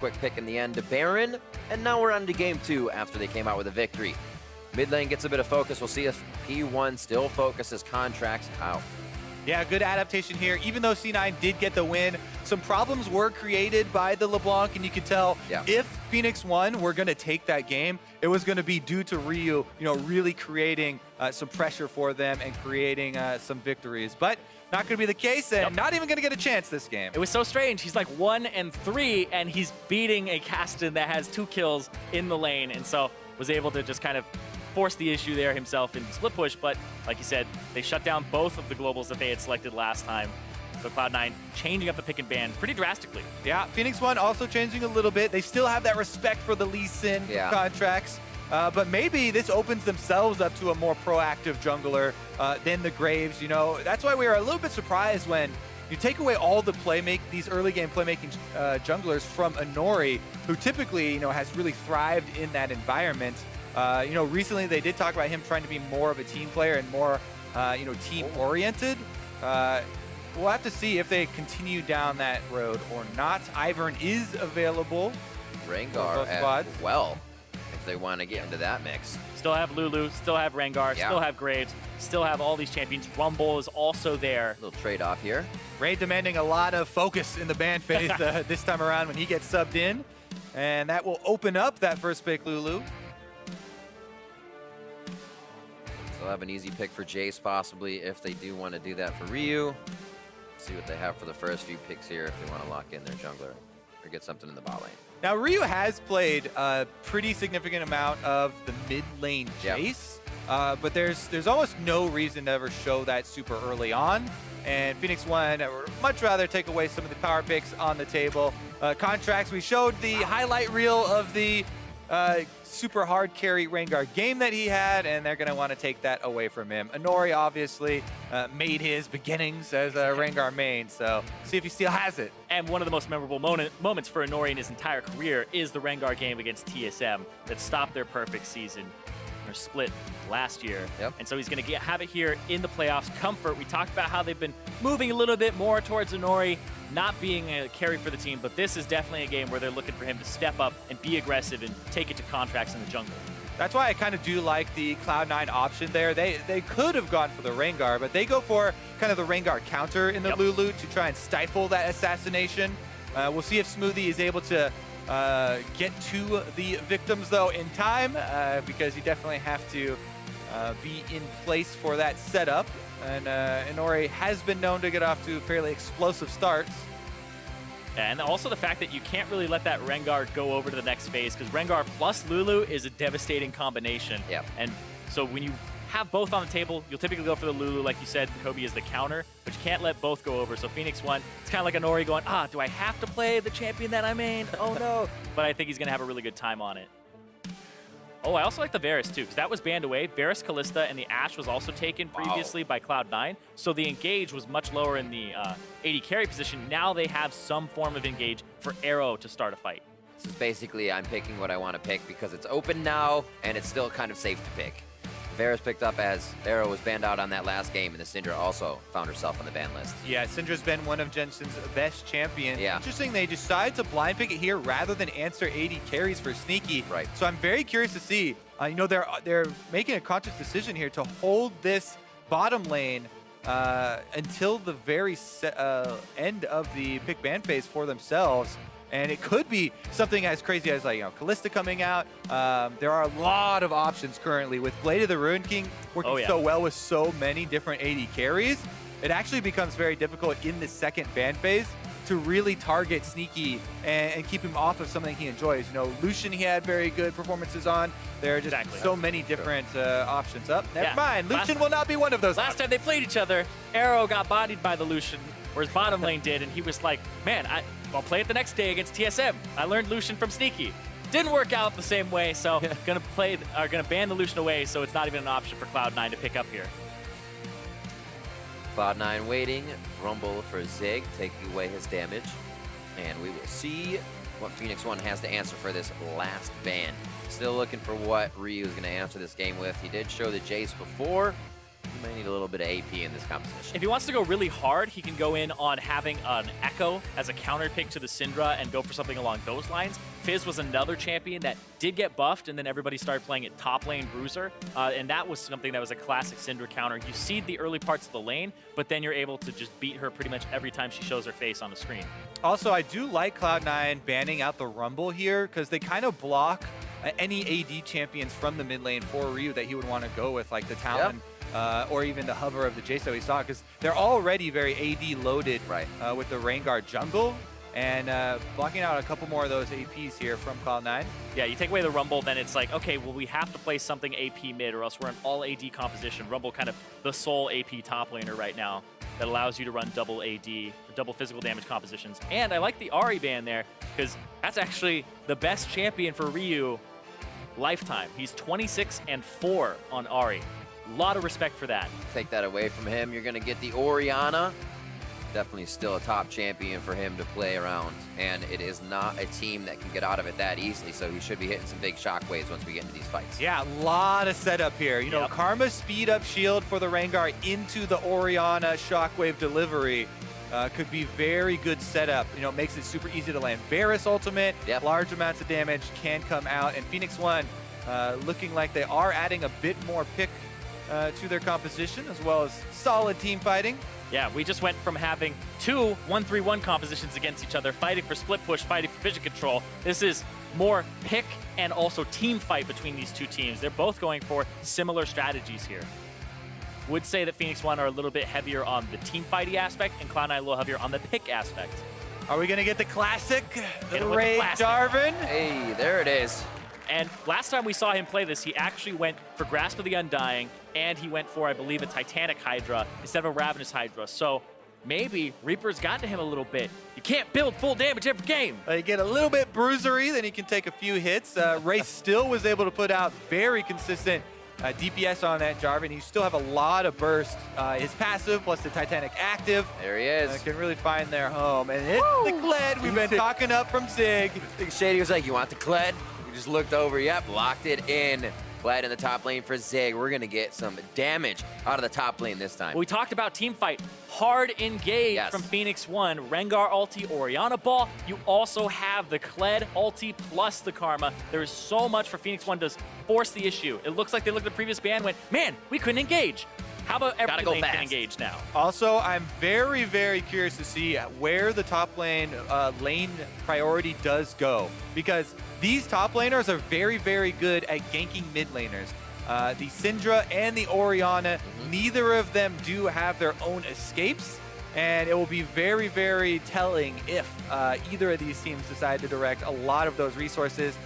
Quick pick in the end to Baron, and now we're on to game 2 after they came out with a victory. Mid lane gets a bit of focus. We'll see if P1 still focuses Contractz out. Yeah, good adaptation here. Even though C9 did get the win, some problems were created by the LeBlanc, and you could tell if Phoenix1 were going to take that game, it was going to be due to Ryu, really creating some pressure for them and creating some victories. But not going to be the case, and not even going to get a chance this game. It was so strange. He's like 1 and 3, and he's beating a Caston that has 2 kills in the lane, and so was able to just kind of force the issue there himself in the split push. But like you said, they shut down both of the globals that they had selected last time. So Cloud9 changing up the pick and ban pretty drastically. Yeah, Phoenix1 also changing a little bit. They still have that respect for the Lee Sin Contractz. But maybe this opens themselves up to a more proactive jungler than the Graves. That's why we are a little bit surprised when you take away all the these early game playmaking junglers from Inori, who typically, has really thrived in that environment. Recently they did talk about him trying to be more of a team player and more, team oriented. We'll have to see if they continue down that road or not. Ivern is available. Rengar as well, if they want to get into that mix. Still have Lulu, still have Rengar, still have Graves, still have all these champions. Rumble is also there. Little trade-off here. Ray demanding a lot of focus in the ban phase this time around when he gets subbed in. And that will open up that first pick, Lulu. They'll have an easy pick for Jace, possibly, if they do want to do that for Ryu. See what they have for the first few picks here if they want to lock in their jungler or get something in the bot lane. Now, Ryu has played a pretty significant amount of the mid lane Jace, but there's almost no reason to ever show that super early on. And Phoenix1 would much rather take away some of the power picks on the table. Contractz, we showed the highlight reel of the super hard carry Rengar game that he had, and they're going to want to take that away from him. Inori obviously made his beginnings as a Rengar main, so see if he still has it. And one of the most memorable moments for Inori in his entire career is the Rengar game against TSM that stopped their perfect season, or split last year. And so he's going to have it here in the playoffs. Comfort, we talked about how they've been moving a little bit more towards Inori not being a carry for the team, but this is definitely a game where they're looking for him to step up and be aggressive and take it to Contractz in the jungle. That's why I kind of do like the Cloud9 option there. They could have gone for the Rengar, but they go for kind of the Rengar counter in the Lulu to try and stifle that assassination. We'll see if Smoothie is able to get to the victims, though, in time, because you definitely have to be in place for that setup. And Inori has been known to get off to fairly explosive starts. And also the fact that you can't really let that Rengar go over to the next phase, because Rengar plus Lulu is a devastating combination. And so when you have both on the table, you'll typically go for the Lulu, like you said, Kobe is the counter, but you can't let both go over. So Phoenix1, it's kind of like Inori going, do I have to play the champion that I main? Oh no. But I think he's going to have a really good time on it. Oh, I also like the Varus too, because that was banned away. Varus, Kalista, and the Ashe was also taken previously by Cloud9. So the engage was much lower in the AD carry position. Now they have some form of engage for Arrow to start a fight. This is basically I'm picking what I want to pick because it's open now and it's still kind of safe to pick. Varus picked up as Arrow was banned out on that last game, and the Syndra also found herself on the ban list. Yeah, Syndra's been one of Jensen's best champions. Interesting, they decide to blind pick it here rather than answer AD carries for Sneaky. So I'm very curious to see. They're making a conscious decision here to hold this bottom lane until the very end of the pick ban phase for themselves. And it could be something as crazy as Kalista coming out. There are a lot of options currently with Blade of the Ruined King working so well with so many different AD carries. It actually becomes very difficult in the second ban phase to really target Sneaky and keep him off of something he enjoys. Lucian he had very good performances on. There are just so many different options. Never mind, Lucian will not be one of those. Last time they played each other, Arrow got bodied by the Lucian, whereas bottom lane did, and he was like, man, I'll play it the next day against TSM. I learned Lucian from Sneaky. Didn't work out the same way, so gonna ban the Lucian away, so it's not even an option for Cloud9 to pick up here. Cloud9 waiting, Rumble for Zig, taking away his damage. And we will see what Phoenix1 has to answer for this last ban. Still looking for what Ryu is going to answer this game with. He did show the Jace before. He might need a little bit of AP in this composition. If he wants to go really hard, he can go in on having an Echo as a counter pick to the Syndra and go for something along those lines. Fizz was another champion that did get buffed, and then everybody started playing it top lane bruiser, and that was something that was a classic Syndra counter. You seed the early parts of the lane, but then you're able to just beat her pretty much every time she shows her face on the screen. Also, I do like Cloud9 banning out the Rumble here, because they kind of block any AD champions from the mid lane for Ryu that he would want to go with, like the Talon. Yep. Or even the hover of the Jace that we saw, because they're already very AD loaded with the Rengar jungle, and blocking out a couple more of those APs here from Cloud9. Yeah, you take away the Rumble, then it's like, okay, well, we have to play something AP mid, or else we're an all AD composition. Rumble kind of the sole AP top laner right now that allows you to run double AD, or double physical damage compositions. And I like the Ahri ban there, because that's actually the best champion for Ryu lifetime. He's 26-4 on Ahri. A lot of respect for that. Take that away from him. You're going to get the Orianna. Definitely still a top champion for him to play around. And it is not a team that can get out of it that easily, so he should be hitting some big shockwaves once we get into these fights. Yeah, a lot of setup here. You know, Karma's speed up shield for the Rengar into the Orianna shockwave delivery could be very good setup. You know, makes it super easy to land Varus ultimate. Large amounts of damage can come out. And Phoenix1 looking like they are adding a bit more pick to their composition, as well as solid team fighting. Yeah, we just went from having two 1-3-1 compositions against each other, fighting for split push, fighting for vision control. This is more pick and also team fight between these two teams. They're both going for similar strategies here. Would say that Phoenix1 are a little bit heavier on the team fighty aspect, and Cloud9 a little heavier on the pick aspect. Are we going to get the classic, the Raid Jarvan? Hey, there it is. And last time we saw him play this, he actually went for Grasp of the Undying, and he went for, I believe, a Titanic Hydra instead of a Ravenous Hydra. So maybe Reaper's gotten to him a little bit. You can't build full damage every game. You get a little bit bruisery, then he can take a few hits. Ray still was able to put out very consistent DPS on that Jarvan. You still have a lot of burst. His passive plus the Titanic active. There he is. Can really find their home. And it's the kled we've been talking up from Zig. I think Shady was like, you want the kled? We just looked over, yep, locked it in. Kled in the top lane for Zig. We're going to get some damage out of the top lane this time. We talked about team fight. Hard engage from Phoenix1. Rengar ulti, Orianna ball. You also have the Kled ulti plus the Karma. There is so much for Phoenix1 to force the issue. It looks like they looked at the previous ban and went, man, we couldn't engage. How about everything can engage now? Also, I'm very, very curious to see where the top lane priority does go, because these top laners are very, very good at ganking mid laners. The Syndra and the Orianna, neither of them do have their own escapes, and it will be very, very telling if either of these teams decide to direct a lot of those resources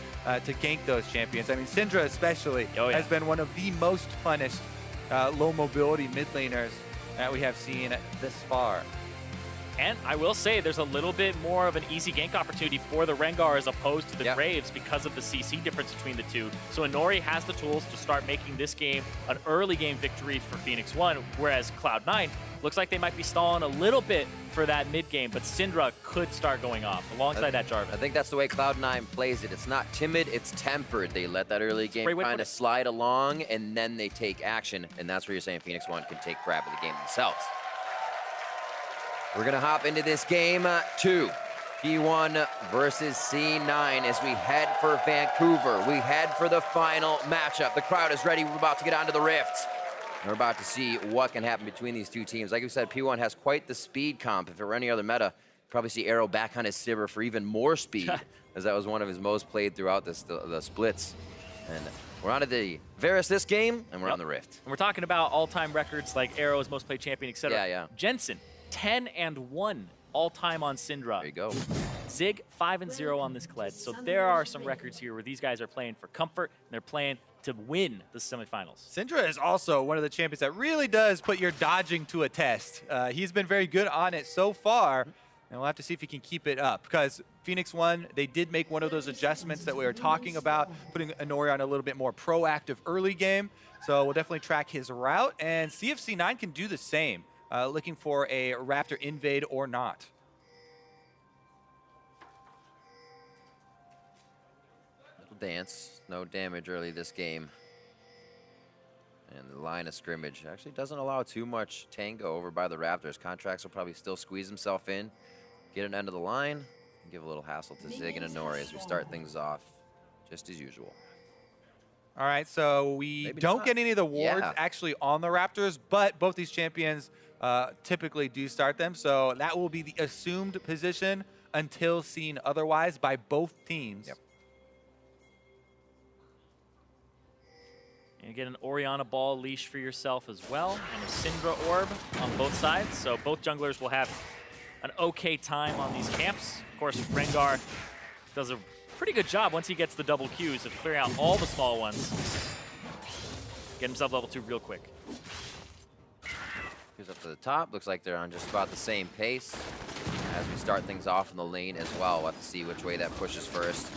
to gank those champions. I mean, Syndra especially has been one of the most punished low mobility mid laners that we have seen this far. And I will say there's a little bit more of an easy gank opportunity for the Rengar as opposed to the Graves because of the CC difference between the two. So Inori has the tools to start making this game an early game victory for Phoenix1, whereas Cloud9 looks like they might be stalling a little bit for that mid game, but Syndra could start going off alongside that Jarvan. I think that's the way Cloud9 plays it. It's not timid, it's tempered. They let that early game kind of slide along, and then they take action, and that's where you're saying Phoenix1 can take grab of the game themselves. We're going to hop into this game 2. P1 versus C9 as we head for Vancouver. We head for the final matchup. The crowd is ready. We're about to get onto the Rift. We're about to see what can happen between these two teams. Like we said, P1 has quite the speed comp. If it were any other meta, probably see Arrow back on his Sivir for even more speed, as that was one of his most played throughout the splits. And we're on to the Varus this game, and we're on the Rift. And we're talking about all-time records like Arrow's most played champion, etc. Yeah. Jensen, 10-1 all-time on Syndra. There you go. Zig, 5-0 on this kled. So there are some records here where these guys are playing for comfort, and they're playing to win the semifinals. Syndra is also one of the champions that really does put your dodging to a test. He's been very good on it so far, and we'll have to see if he can keep it up, because Phoenix1, they did make one of those adjustments that we were talking about, putting Inori on a little bit more proactive early game. So we'll definitely track his route and see if C9 can do the same. Looking for a Raptor invade or not. Little dance, no damage early this game. And the line of scrimmage actually doesn't allow too much tango over by the Raptors. Contractz will probably still squeeze himself in, get an end of the line, and give a little hassle to Zig and Inori as we start things off just as usual. All right, so we don't get any of the wards actually on the Raptors, but both these champions typically do start them. So that will be the assumed position until seen otherwise by both teams. Yep. And you get an Orianna ball leash for yourself as well, and a Syndra orb on both sides. So both junglers will have an okay time on these camps. Of course, Rengar does a pretty good job once he gets the double Qs of clearing out all the small ones. Get himself level 2 real quick. Here's up to the top. Looks like they're on just about the same pace as we start things off in the lane as well. We'll have to see which way that pushes first.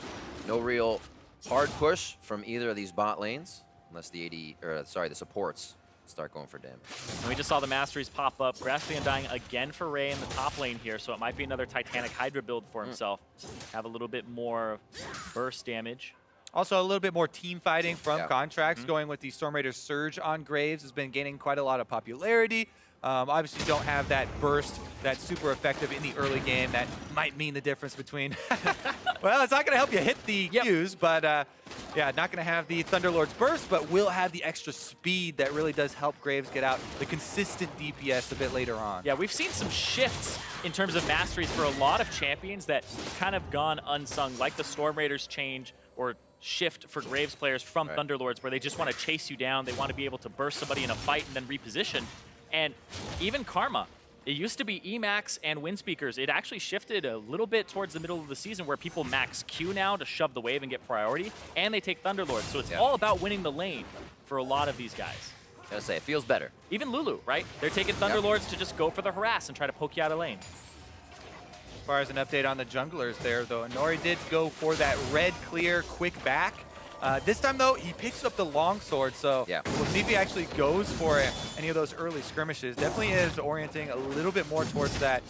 No real hard push from either of these bot lanes, unless the the supports start going for damage. And we just saw the Masteries pop up. Grasping and dying again for Ray in the top lane here, so it might be another Titanic Hydra build for himself. Have a little bit more burst damage. Also, a little bit more team fighting from Contractz, going with the Storm Raider Surge on Graves has been gaining quite a lot of popularity. Obviously, you don't have that burst that's super effective in the early game. That might mean the difference between... well, it's not going to help you hit the Qs, but yeah, not going to have the Thunderlord's burst, but will have the extra speed that really does help Graves get out the consistent DPS a bit later on. Yeah, we've seen some shifts in terms of masteries for a lot of champions that kind of gone unsung, like the Storm Raiders change or shift for Graves players from Thunderlords, where they just want to chase you down. They want to be able to burst somebody in a fight and then reposition. And even Karma, it used to be Emax and Wind Speakers. It actually shifted a little bit towards the middle of the season where people max Q now to shove the wave and get priority, and they take Thunderlords. So it's all about winning the lane for a lot of these guys. I gotta say, it feels better. Even Lulu, right? They're taking Thunderlords to just go for the harass and try to poke you out of lane. As far as an update on the junglers there, though, Inori did go for that red clear quick back. This time, though, he picks up the longsword, so we'll see if he actually goes for it. Any of those early skirmishes. Definitely is orienting a little bit more towards that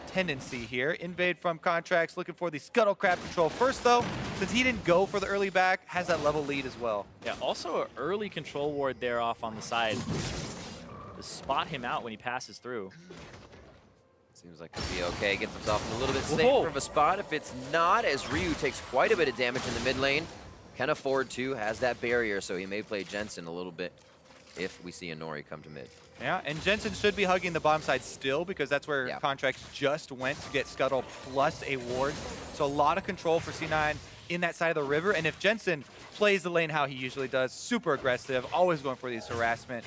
tendency here. Invade from Contractz, looking for the Scuttle Crab control first, though. Since he didn't go for the early back, has that level lead as well. Yeah, also an early control ward there off on the side to spot him out when he passes through. Seems like he'll be okay. Gets himself in a little bit safer of a spot. If it's not, as Ryu takes quite a bit of damage in the mid lane, can afford to, has that barrier, so he may play Jensen a little bit if we see Inori come to mid. Yeah, and Jensen should be hugging the bottom side still, because that's where Contractz just went to get Scuttle plus a ward. So a lot of control for C9 in that side of the river, and if Jensen plays the lane how he usually does, super aggressive, always going for these harassment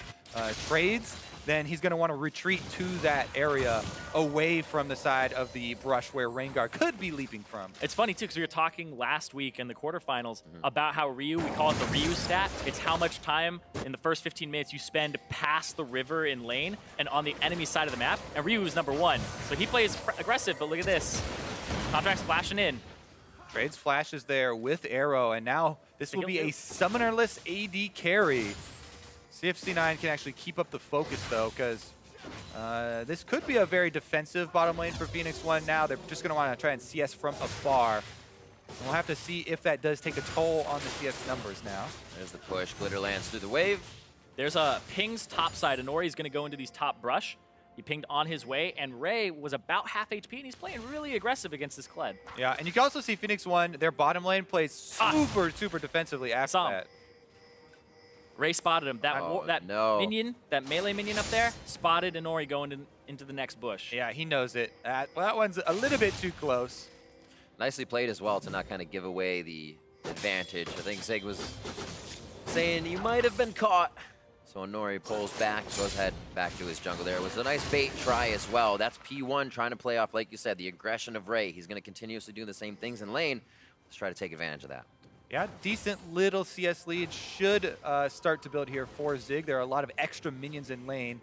trades, then he's going to want to retreat to that area away from the side of the brush where Rengar could be leaping from. It's funny, too, because we were talking last week in the quarterfinals about how Ryu, we call it the Ryu stat. It's how much time in the first 15 minutes you spend past the river in lane and on the enemy side of the map, and Ryu is #1. So he plays aggressive, but look at this. Contractz flashing in. Trades flashes there with Arrow, and now this will be a summonerless AD carry. See if C9 can actually keep up the focus, though, because this could be a very defensive bottom lane for Phoenix1 now. They're just going to want to try and CS from afar. And we'll have to see if that does take a toll on the CS numbers now. There's the push. Glitter lands through the wave. There's a ping's top side. Inori's going to go into these top brush. He pinged on his way, and Ray was about half HP, and he's playing really aggressive against this kled. Yeah, and you can also see Phoenix1, their bottom lane plays super defensively after that. Ray spotted him. That minion, that melee minion up there, spotted Inori going into the next bush. Yeah, he knows it. Well, that one's a little bit too close. Nicely played as well to not kind of give away the advantage. I think Zig was saying you might have been caught. So Inori pulls back, goes ahead back to his jungle there. It was a nice bait try as well. That's P1 trying to play off, like you said, the aggression of Ray. He's going to continuously do the same things in lane. Let's try to take advantage of that. Yeah, decent little CS lead should start to build here for Zig. There are a lot of extra minions in lane,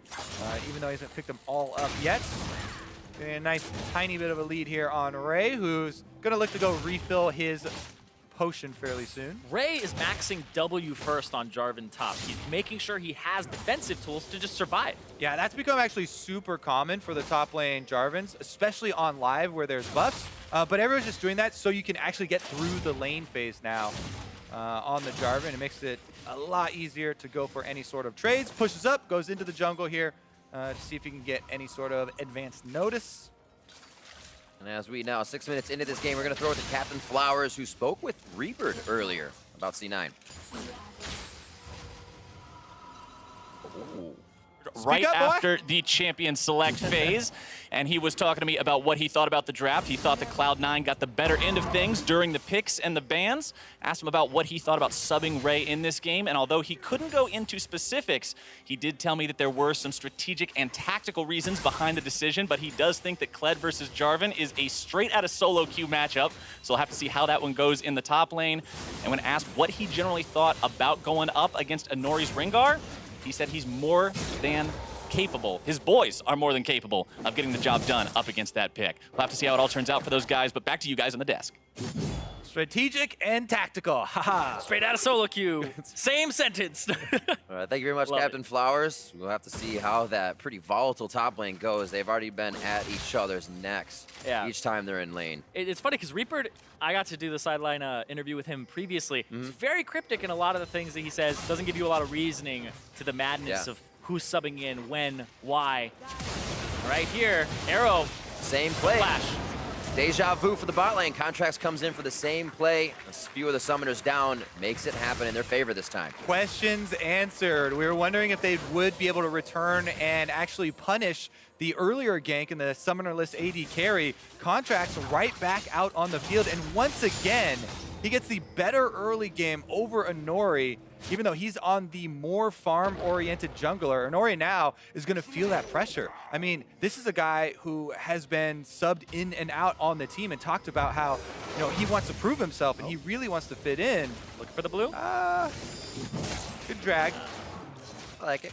even though he hasn't picked them all up yet. A nice tiny bit of a lead here on Ray, who's going to look to go refill his potion fairly soon. Ray is maxing W first on Jarvan top. He's making sure he has defensive tools to just survive. Yeah, that's become actually super common for the top lane Jarvans, especially on live where there's buffs. But everyone's just doing that so you can actually get through the lane phase now. on the Jarvan. It makes it a lot easier to go for any sort of trades. Pushes up, goes into the jungle here to see if he can get any sort of advanced notice. And as we now, 6 minutes into this game, we're going to throw it to Captain Flowers, who spoke with Rebird earlier about C9. Ooh. Right after the champion select phase, and he was talking to me about what he thought about the draft. He thought that Cloud9 got the better end of things during the picks and the bans. Asked him about what he thought about subbing Ray in this game, and although he couldn't go into specifics, he did tell me that there were some strategic and tactical reasons behind the decision, but he does think that kled versus Jarvan is a straight out of solo queue matchup, so we'll have to see how that one goes in the top lane. And when asked what he generally thought about going up against Inori's Rengar, he said he's more than capable. His boys are more than capable of getting the job done up against that pick. We'll have to see how it all turns out for those guys, but back to you guys on the desk. Strategic and tactical. Haha. Straight out of solo queue. Same sentence. All right, thank you very much, Captain Flowers. We'll have to see how that pretty volatile top lane goes. They've already been at each other's necks each time they're in lane. It's funny because Rebird, I got to do the sideline interview with him previously. He's very cryptic in a lot of the things that he says. Doesn't give you a lot of reasoning to the madness of who's subbing in, when, why. Right here, Arrow. Same play. Flash. Deja vu for the bot lane. Contractz comes in for the same play. A few of the summoners down, makes it happen in their favor this time. Questions answered. We were wondering if they would be able to return and actually punish the earlier gank in the summonerless AD carry. Contractz right back out on the field, and once again, he gets the better early game over Inori, even though he's on the more farm-oriented jungler. Inori now is going to feel that pressure. I mean, this is a guy who has been subbed in and out on the team and talked about how, you know, he wants to prove himself and he really wants to fit in. Looking for the blue? Good drag. I like it.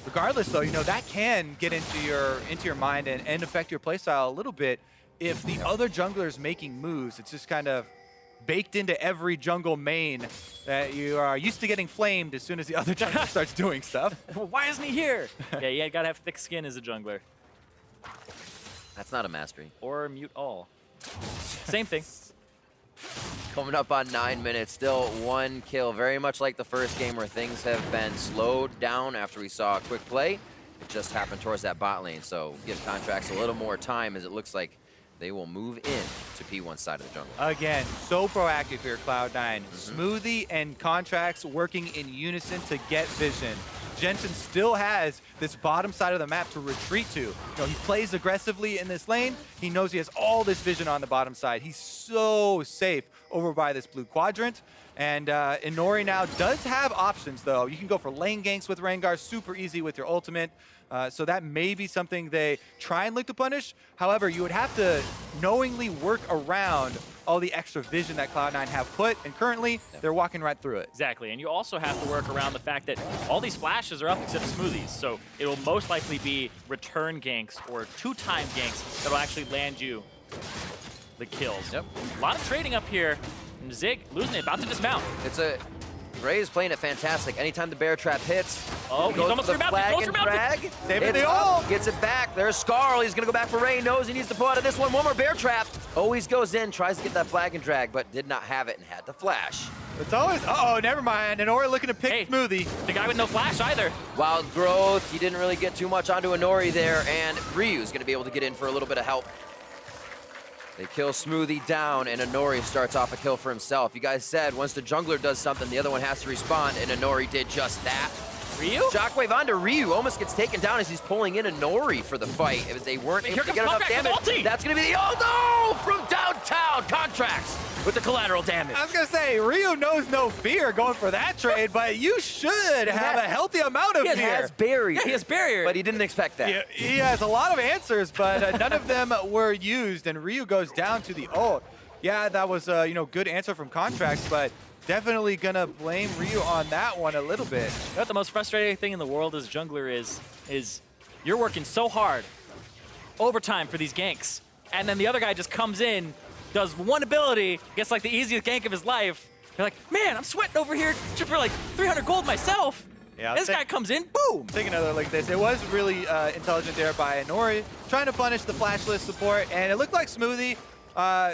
Regardless, though, you know, that can get into your mind and affect your playstyle a little bit if the other jungler is making moves. It's just kind of baked into every jungle main that you are used to getting flamed as soon as the other jungler starts doing stuff. Well, why isn't he here? Yeah, you gotta have thick skin as a jungler. That's not a mastery. Or mute all. Same thing. Coming up on 9 minutes, still 1 kill. Very much like the first game where things have been slowed down after we saw a quick play. It just happened towards that bot lane, so give Contractz a little more time as it looks like they will move in to P1's side of the jungle. Again, so proactive here, Cloud9. Smoothie and Contractz working in unison to get vision. Jensen still has this bottom side of the map to retreat to. You know, he plays aggressively in this lane. He knows he has all this vision on the bottom side. He's so safe over by this blue quadrant. And Inori now does have options, though. You can go for lane ganks with Rengar, super easy with your ultimate. So that may be something they try and look to punish. However, you would have to knowingly work around all the extra vision that Cloud9 have put, and currently they're walking right through it. Exactly, and you also have to work around the fact that all these flashes are up except Smoothies, so it will most likely be return ganks or two-time ganks that will actually land you the kills. Yep. A lot of trading up here. And Zig losing it, about to dismount. Ray is playing it fantastic. Anytime the bear trap hits, oh, he's almost remounted. Drag. Saving the ult. Gets it back. There's Scarl. He's going to go back for Ray. Knows he needs to pull out of this one. One more bear trap. Always goes in, tries to get that flag and drag, but did not have it and had to flash. It's always, uh-oh, never mind. Inori looking to pick Smoothie. The guy with no flash either. Wild growth. He didn't really get too much onto Inori there, and Ryu's going to be able to get in for a little bit of help. They kill Smoothie down, and Inori starts off a kill for himself. You guys said once the jungler does something, the other one has to respond, and Inori did just that. Ryu? Shockwave onto Ryu, almost gets taken down as he's pulling in Inori for the fight. If they weren't able to get enough damage, that's going to be the ult. Oh, from downtown, Contractz with the collateral damage. I was going to say, Ryu knows no fear going for that trade, but you should have a healthy amount of fear. He has barrier. Yeah, he has barrier. But he didn't expect that. He has a lot of answers, but none of them were used, and Ryu goes down to the ult. Yeah, that was a good answer from Contractz, but definitely gonna blame Ryu on that one a little bit. You know what the most frustrating thing in the world as jungler is you're working so hard, overtime for these ganks, and then the other guy just comes in, does one ability, gets like the easiest gank of his life. You're like, man, I'm sweating over here just for like 300 gold myself. Yeah, this guy comes in, boom! Take another look at this. It was really intelligent there by Inori, trying to punish the flashless support, and it looked like Smoothie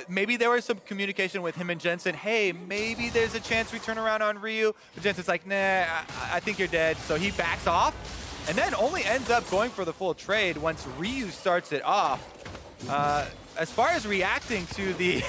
maybe there was some communication with him and Jensen. Hey, maybe there's a chance we turn around on Ryu. But Jensen's like, nah, I think you're dead. So he backs off and then only ends up going for the full trade once Ryu starts it off. As far as reacting to the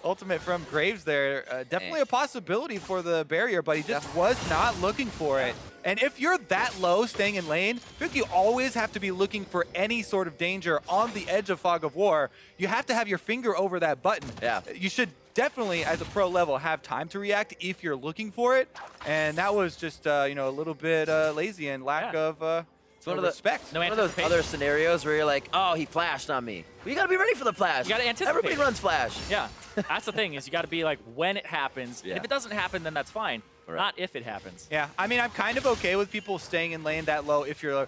ultimate from Graves there, definitely a possibility for the barrier, but he just was not looking for it. And if you're that low staying in lane, I think you always have to be looking for any sort of danger on the edge of Fog of War. You have to have your finger over that button. Yeah. You should definitely, as a pro level, have time to react if you're looking for it. And that was just, you know, a little bit lazy and lack of it's one of respect. One of those other scenarios where you're like, oh, he flashed on me. Well, you got to be ready for the flash. You got to anticipate. Everybody runs flash. Yeah. That's the thing, is you got to be like, when it happens. Yeah. And if it doesn't happen, then that's fine. Right. Not if it happens. Yeah, I mean, I'm kind of okay with people staying in lane that low if you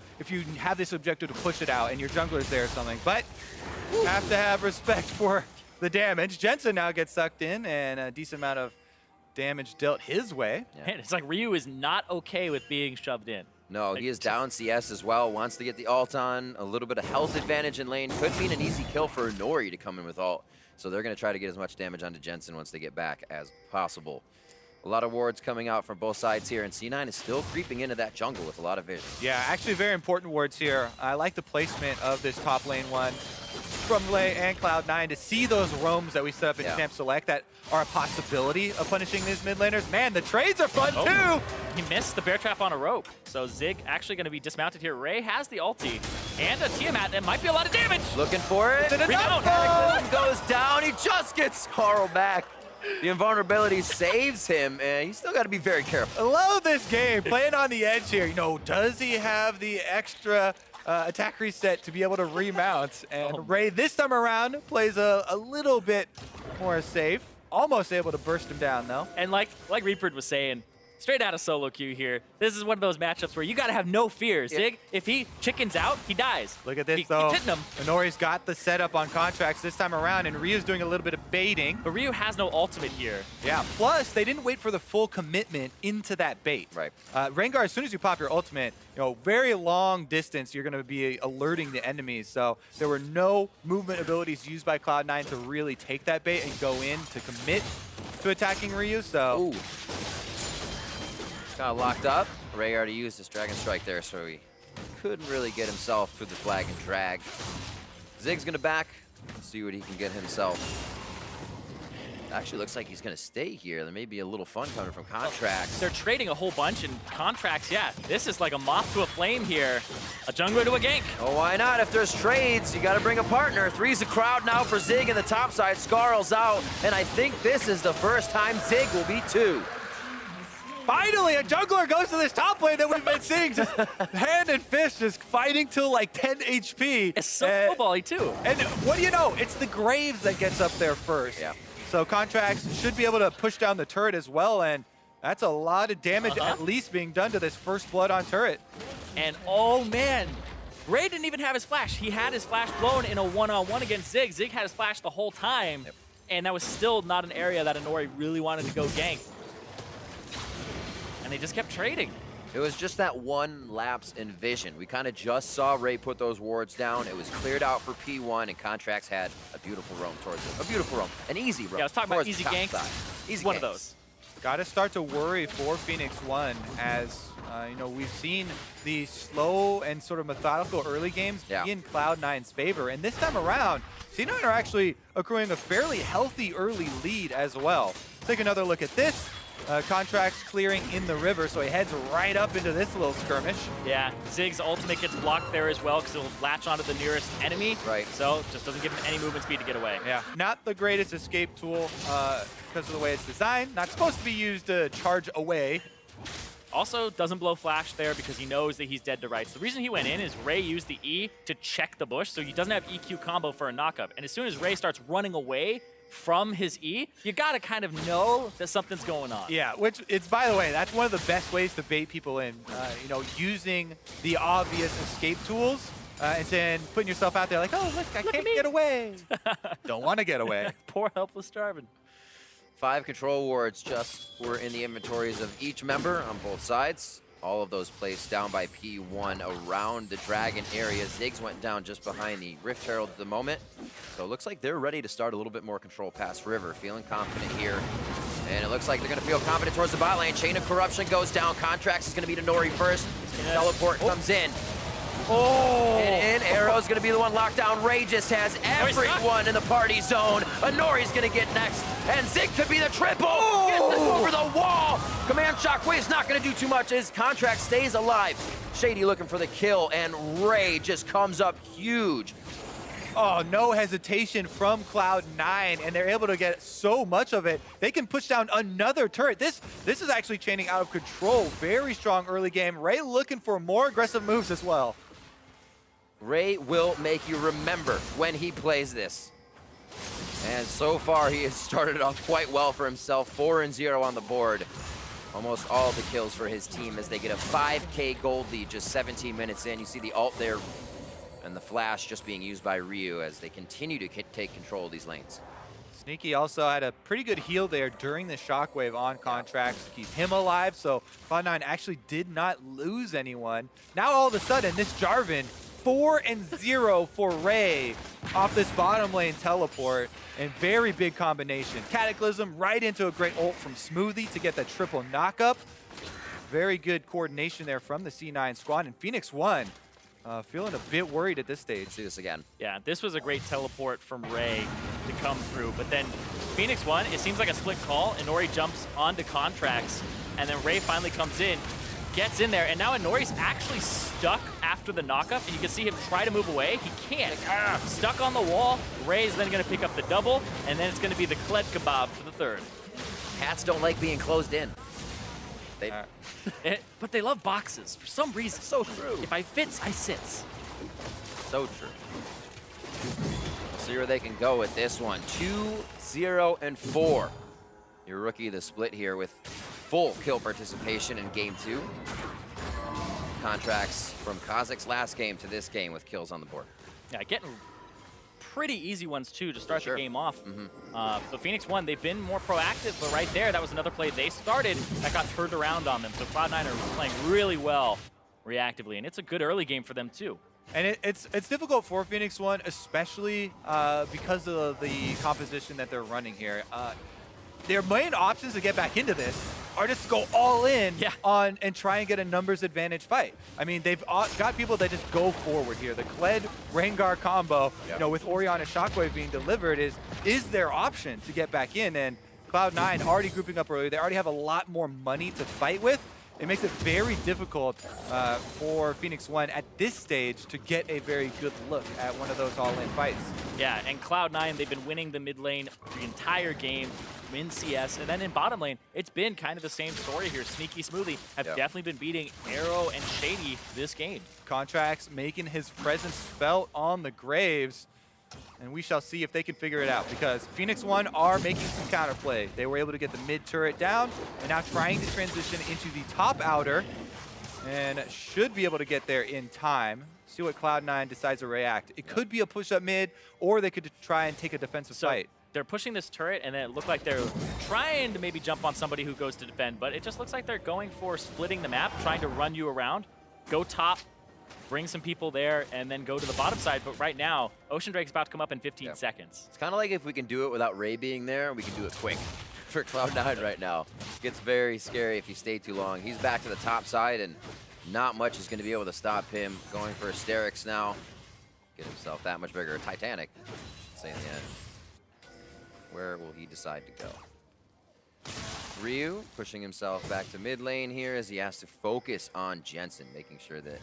have this objective to push it out and your jungler's there or something. But you have to have respect for the damage. Jensen now gets sucked in, and a decent amount of damage dealt his way. Yeah. Man, it's like Ryu is not okay with being shoved in. No, he is down CS as well, wants to get the ult on, a little bit of health advantage in lane. Could mean an easy kill for Inori to come in with ult. So they're going to try to get as much damage onto Jensen once they get back as possible. A lot of wards coming out from both sides here, and C9 is still creeping into that jungle with a lot of vision. Yeah, actually very important wards here. I like the placement of this top lane one from Lay and Cloud9 to see those roams that we set up in Camp Select that are a possibility of punishing these mid laners. Man, the trades are fun too! He missed the bear trap on a rope. So Zig actually going to be dismounted here. Ray has the ulti and a Tiamat. That might be a lot of damage. Looking for it. Rebound. Goes down. He just gets Carl back. The invulnerability saves him, and he's still got to be very careful. I love this game. Playing on the edge here. You know, does he have the extra attack reset to be able to remount? And Ray this time around plays a little bit more safe. Almost able to burst him down, though. And like Reaper was saying, straight out of solo queue here, this is one of those matchups where you got to have no fear. Zig, if he chickens out, he dies. Look at this, though. Inori's got the setup on Contractz this time around, and Ryu's doing a little bit of baiting. But Ryu has no ultimate here. Yeah, plus they didn't wait for the full commitment into that bait. Right. Rengar, as soon as you pop your ultimate, you know, very long distance, you're going to be alerting the enemies. So there were no movement abilities used by Cloud9 to really take that bait and go in to commit to attacking Ryu. So. Ooh. Kind of locked up. Ray already used his Dragon Strike there, so he couldn't really get himself through the flag and drag. Zig's gonna back, see what he can get himself. Actually looks like he's gonna stay here. There may be a little fun coming from Contractz. They're trading a whole bunch, and Contractz, yeah, this is like a moth to a flame here. A jungler to a gank. Oh, why not? If there's trades, you gotta bring a partner. Three's a crowd now for Zig in the top side. Scarl's out, and I think this is the first time Zig will be 2. Finally, a jungler goes to this top lane that we've been seeing, just hand and fist, just fighting till like 10 HP. It's so football-y too. And what do you know? It's the Graves that gets up there first. Yeah. So Contractz should be able to push down the turret as well, and that's a lot of damage at least being done to this first blood on turret. And oh man, Ray didn't even have his flash. He had his flash blown in a one-on-one against Zig. Zig had his flash the whole time, and that was still not an area that Inori really wanted to go gank. And they just kept trading. It was just that one lapse in vision. We kind of just saw Ray put those wards down. It was cleared out for P1, and Contractz had a beautiful roam towards it. A beautiful roam. An easy roam. Yeah, let's talk about easy ganks. Easy one ganks. of those. Got to start to worry for Phoenix1 as, you know, we've seen the slow and sort of methodical early games be in Cloud9's favor. And this time around, C9 are actually accruing a fairly healthy early lead as well. Take another look at this. Contractz clearing in the river, so he heads right up into this little skirmish. Yeah, Zig's ultimate gets blocked there as well because it'll latch onto the nearest enemy. Right. So just doesn't give him any movement speed to get away. Yeah, not the greatest escape tool because of the way it's designed. Not supposed to be used to charge away. Also doesn't blow flash there because he knows that he's dead to rights. The reason he went in is Ray used the E to check the bush, so he doesn't have EQ combo for a knockup. And as soon as Ray starts running away from his E, you gotta kind of know that something's going on. Yeah, which it's, by the way, that's one of the best ways to bait people in, you know, using the obvious escape tools and then putting yourself out there like, oh, look, I can't get away. Don't want to get away. Poor helpless Jarvan. 5 control wards just were in the inventories of each member on both sides. All of those placed down by P1 around the Dragon area. Ziggs went down just behind the Rift Herald at the moment. So it looks like they're ready to start a little bit more control past River. Feeling confident here. And it looks like they're going to feel confident towards the bot lane. Chain of Corruption goes down. Contractz is going to beat Inori first. Teleport comes in. Oh! And Arrow's going to be the one locked down. Ray just has everyone in the party zone. Inori's going to get next. And Zig could be the triple. Gets this over the wall. Command Shockwave's not going to do too much as Contractz stays alive. Shady looking for the kill, and Ray just comes up huge. Oh, no hesitation from Cloud9, and they're able to get so much of it. They can push down another turret. This is actually chaining out of control. Very strong early game. Ray looking for more aggressive moves as well. Ray will make you remember when he plays this. And so far, he has started off quite well for himself. 4-0 on the board. Almost all the kills for his team as they get a 5K gold lead just 17 minutes in. You see the ult there and the flash just being used by Ryu as they continue to take control of these lanes. Sneaky also had a pretty good heal there during the shockwave on Contractz to keep him alive, so Cloud9 actually did not lose anyone. Now all of a sudden, this Jarvan, 4-0 for Ray off this bottom lane teleport, and very big combination. Cataclysm right into a great ult from Smoothie to get that triple knockup. Very good coordination there from the C9 squad, and Phoenix1 feeling a bit worried at this stage. Let's do this again. Yeah, this was a great teleport from Ray to come through, but then Phoenix1, it seems like a split call. Inori jumps onto Contractz, and then Ray finally comes in, gets in there, and now Inori's actually stuck after the knockup, and you can see him try to move away. He can't. Stuck on the wall. Ray's then going to pick up the double, and then it's going to be the kled kebab for the third. Cats don't like being closed in. But they love boxes for some reason. So true. If I fits, I sits. So true. See where they can go with this one. 2-0-4. Your rookie the split here with full kill participation in game 2. Contractz from Kazakh's last game to this game with kills on the board. Yeah, getting pretty easy ones too to start the game off. But Phoenix1, they've been more proactive, but right there, that was another play they started that got turned around on them. So Cloud9 are playing really well reactively, and it's a good early game for them too. And it's difficult for Phoenix1, especially because of the composition that they're running here. Their main options to get back into this are just go all in on and try and get a numbers advantage fight. I mean, they've got people that just go forward here. The kled Rengar combo, you know, with Orianna Shockwave being delivered is their option to get back in. And Cloud9 already grouping up early. They already have a lot more money to fight with. It makes it very difficult for Phoenix1 at this stage to get a very good look at one of those all-in fights. Yeah, and Cloud9, they've been winning the mid lane the entire game in CS, and then in bottom lane, it's been kind of the same story here. Sneaky Smoothie have definitely been beating Arrow and Shady this game. Contractz making his presence felt on the Graves, and we shall see if they can figure it out, because Phoenix1 are making some counterplay. They were able to get the mid turret down, and now trying to transition into the top outer, and should be able to get there in time. See what Cloud9 decides to react. It could be a push-up mid, or they could try and take a defensive fight. They're pushing this turret, and then it looked like they're trying to maybe jump on somebody who goes to defend, but it just looks like they're going for splitting the map, trying to run you around, go top, bring some people there, and then go to the bottom side. But right now, Ocean Drake's about to come up in 15 seconds. It's kind of like if we can do it without Ray being there, we can do it quick. For Cloud9 right now, it gets very scary if you stay too long. He's back to the top side, and not much is going to be able to stop him. Going for Asterix now. Get himself that much bigger. Titanic, say in the end. Where will he decide to go? Ryu pushing himself back to mid lane here as he has to focus on Jensen, making sure that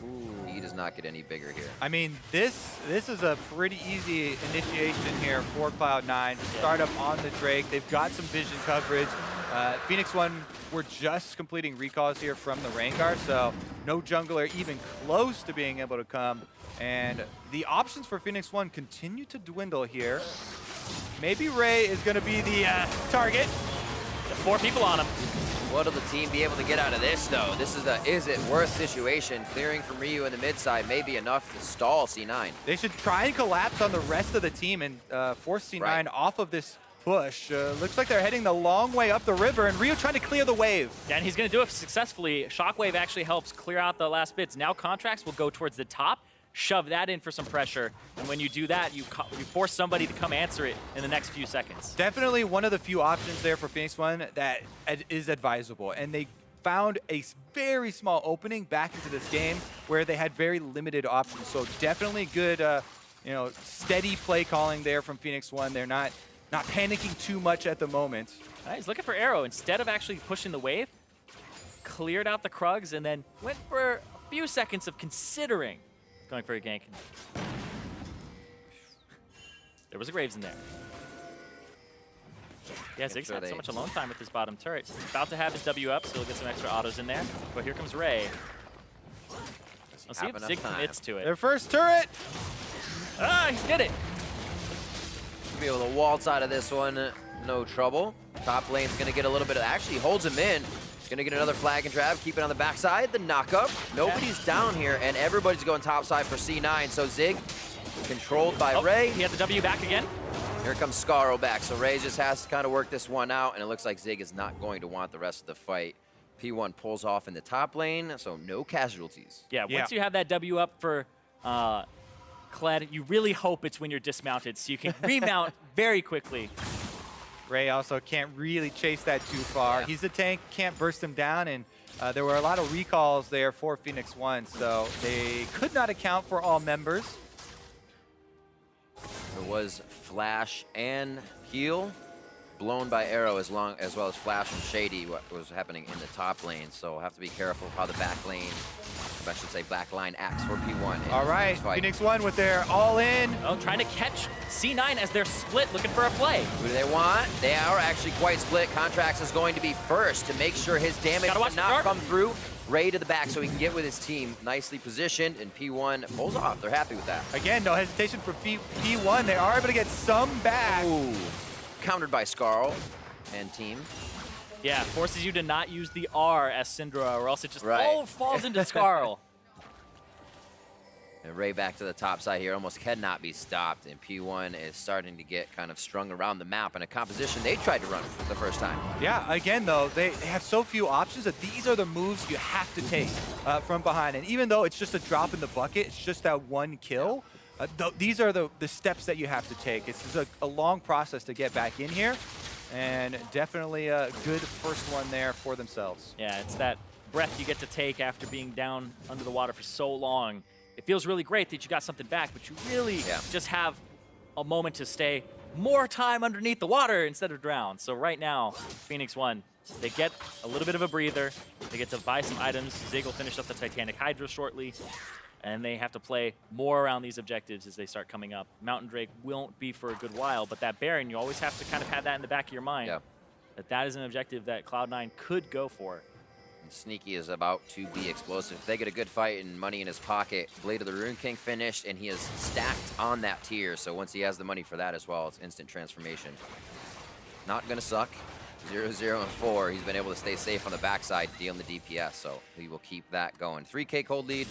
he does not get any bigger here. I mean, this is a pretty easy initiation here for Cloud9. Start up on the Drake. They've got some vision coverage. Phoenix1 were just completing recalls here from the Rengar, so no jungler even close to being able to come. And the options for Phoenix1 continue to dwindle here. Maybe Ray is going to be the target. 4 people on him. What will the team be able to get out of this, though? This is a is-it-worth situation. Clearing from Ryu in the mid side may be enough to stall C9. They should try and collapse on the rest of the team and force C9 off of this push. Looks like they're heading the long way up the river, and Rio trying to clear the wave. Yeah, and he's going to do it successfully. Shockwave actually helps clear out the last bits. Now Contractz will go towards the top, shove that in for some pressure, and when you do that, you force somebody to come answer it in the next few seconds. Definitely one of the few options there for Phoenix1 that is advisable, and they found a very small opening back into this game where they had very limited options. So definitely good, you know, steady play calling there from Phoenix1. They're not panicking too much at the moment. All right, he's looking for arrow. Instead of actually pushing the wave, cleared out the Krugs and then went for a few seconds of considering going for a gank. There was a Graves in there. Yeah, Zig's had so much alone time with his bottom turret. He's about to have his W up, so he'll get some extra autos in there. But here comes Ray. Let's see if Zig commits to it. Their first turret! Ah, he did it! Be able to waltz out of this one, no trouble. Top lane's gonna get a little bit of, actually holds him in. Gonna get another flag and trap, keep it on the backside, the knockup. Nobody's down here, and everybody's going topside for C9, so Zig controlled by Ray. He had the W back again. Here comes Scaro back, so Ray just has to kind of work this one out, and it looks like Zig is not going to want the rest of the fight. P1 pulls off in the top lane, so no casualties. Yeah, once you have that W up for kled, you really hope it's when you're dismounted, so you can remount very quickly. Ray also can't really chase that too far. He's a tank, can't burst him down, and there were a lot of recalls there for Phoenix1, so they could not account for all members. There was Flash and Heal blown by Arrow as well as Flash and Shady, what was happening in the top lane, so we'll have to be careful of how the back lane, I should say back line, acts for P1. All right, Phoenix1 with their all-in. Oh, trying to catch C9 as they're split, looking for a play. Who do they want? They are actually quite split. Contractz is going to be first to make sure his damage does not come through. Ray to the back so he can get with his team. Nicely positioned, and P1 pulls off. They're happy with that. Again, no hesitation for P1. They are able to get some back. Ooh. Countered by Scarl and team. Yeah, forces you to not use the R as Syndra, or else it just falls into Scarl. And Ray back to the top side here, almost cannot be stopped, and P1 is starting to get kind of strung around the map in a composition they tried to run the first time. Yeah, again though, they have so few options that these are the moves you have to take from behind. And even though it's just a drop in the bucket, it's just that one kill, these are the steps that you have to take. It's just a long process to get back in here, and definitely a good first one there for themselves. Yeah, it's that breath you get to take after being down under the water for so long. It feels really great that you got something back, but you really just have a moment to stay more time underneath the water instead of drown. So right now, Phoenix1, they get a little bit of a breather. They get to buy some items. Zig will finish up the Titanic Hydra shortly, and they have to play more around these objectives as they start coming up. Mountain Drake won't be for a good while, but that Baron, you always have to kind of have that in the back of your mind. That is an objective that Cloud9 could go for. Sneaky is about to be explosive. If they get a good fight and money in his pocket, Blade of the Rune King finished, and he is stacked on that tier. So once he has the money for that as well, it's instant transformation. Not gonna suck. 0-0 and 4. He's been able to stay safe on the backside, dealing the DPS. So he will keep that going. 3K cold lead.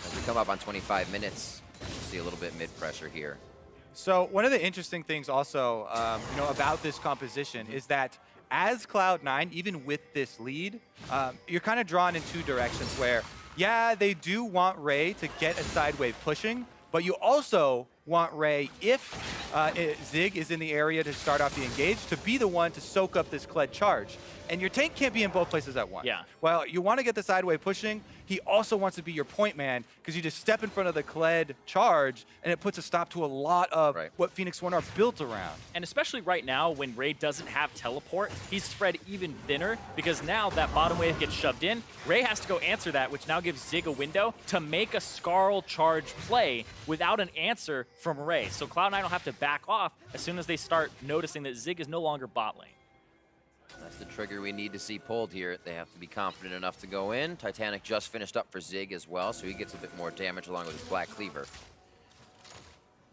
As we come up on 25 minutes, we'll see a little bit mid pressure here. So one of the interesting things also, you know, about this composition is that as Cloud9, even with this lead, you're kind of drawn in two directions where, yeah, they do want Ray to get a side wave pushing, but you also want Ray, if Zig is in the area to start off the engage, to be the one to soak up this kled charge. And your tank can't be in both places at once. Yeah. Well, you want to get the side wave pushing, he also wants to be your point man, because you just step in front of the kled charge, and it puts a stop to a lot of what Phoenix1 are built around. And especially right now, when Ray doesn't have teleport, he's spread even thinner, because now that bottom wave gets shoved in, Ray has to go answer that, which now gives Zig a window to make a Scarl charge play without an answer from Ray. So Cloud9 will have to back off as soon as they start noticing that Zig is no longer bot lane. That's the trigger we need to see pulled here. They have to be confident enough to go in. Titanic just finished up for Zig as well, so he gets a bit more damage along with his Black Cleaver.